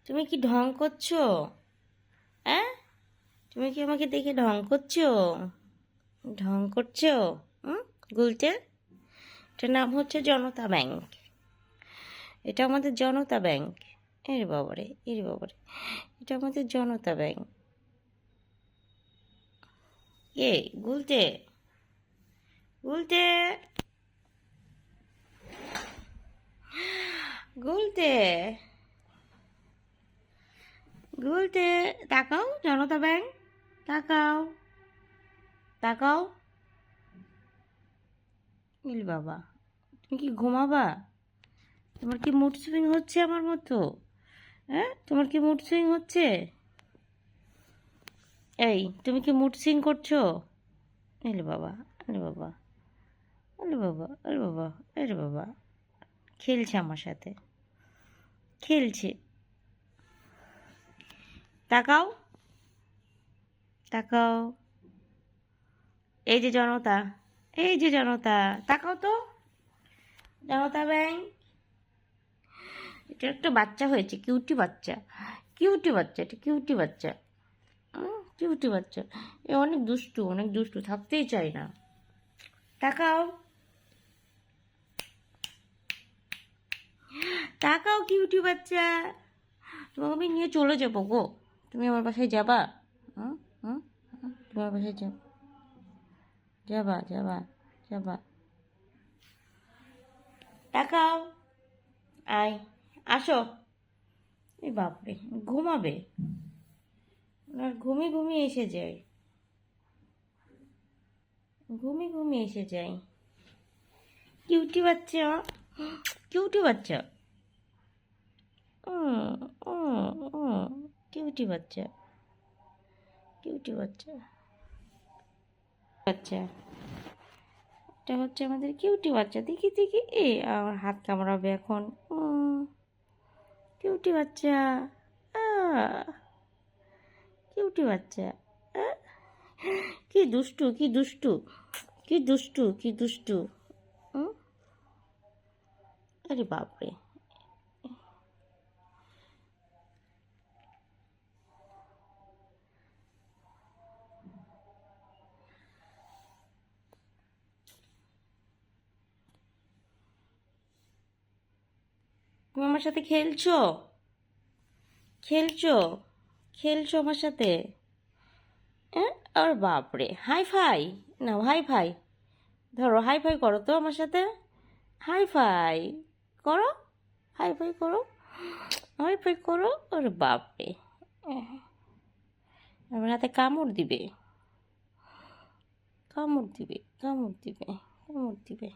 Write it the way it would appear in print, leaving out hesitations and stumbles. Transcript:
তুমি কি ঢং করছো? হ্যাঁ, তুমি কি আমাকে দেখে ঢং করছো? ঢং করছো? হুম, গুলটে। এটার নাম হচ্ছে জনতা ব্যাংক। এটা আমাদের জনতা ব্যাংক। এরে বাবারে, এরে বাবারে, এটা আমাদের জনতা ব্যাংক। এ গুলটে, গুলটে, গুলটে, গুলটে, তাকাও জনতা ব্যাংক, তাকাও, তাকাও। ইল বাবা, তুমি কি ঘুমাবা? তোমার কি মুড সুইং হচ্ছে আমার মতো? হ্যাঁ, তোমার কি মুড সুইং হচ্ছে? এই, তুমি কি মুড সুইং করছো? এলে বাবা, আরে বাবা, আরে বাবা, আরে বাবা, আরে বাবা, খেলছে আমার সাথে, খেলছে। তাকাও, তাকাও। এই যে জনতা, এই যে জনতা, তাকাও তো। জনতা ব্যাংক। এটা একটা বাচ্চা হয়েছে, কিউটি বাচ্চা, কিউটি বাচ্চা, এটা কিউটি বাচ্চা, কিউটি বাচ্চা। এ অনেক দুষ্টু, অনেক দুষ্টু, থাকতেই চায় না। তাকাও, তাকাও কিউটি বাচ্চা। তোমাকে আমি নিয়ে চলে যাবো গো। তুমি আমার বাসায় যাবা? হুম, হুম, তুমি আমার বাসায় যাবা, যাবা, যাবা, যাবা। তাকাও, আয়, আসো। এই বাপরে, ঘুমাবে। ওনার ঘুমিয়ে ঘুমিয়ে এসে যায়, ঘুমিয়ে ঘুমিয়ে এসে যায়। কিউটি বাচ্চা, কিউটি বাচ্চা, উম, কিউটি বাচ্চা, কিউটি বাচ্চা, বাচ্চা। এটা হচ্ছে আমাদের কিউটি বাচ্চা। দেখি দেখি, এ আমার হাত কামড়াবে এখন। কিউটি বাচ্চা, কিউটি বাচ্চা। আহ, কি দুষ্টু, কি দুষ্টু, কি দুষ্টু, কি দুষ্টু। হুম, আরে বাপরে। তুমি আমার সাথে খেলছো? খেলছো? খেলছো আমার সাথে? হ্যাঁ, আর বাপরে, হাই ফাই, না হাই ফাই, ধরো হাই ফাই করো তো আমার সাথে। হাই ফাই করো, হাই ফাই করো, হাই ফাই করো। আরে বাপরে, আমার হাতে কামড় দিবে, কামড় দিবে, কামড় দিবে, কামড় দিবে।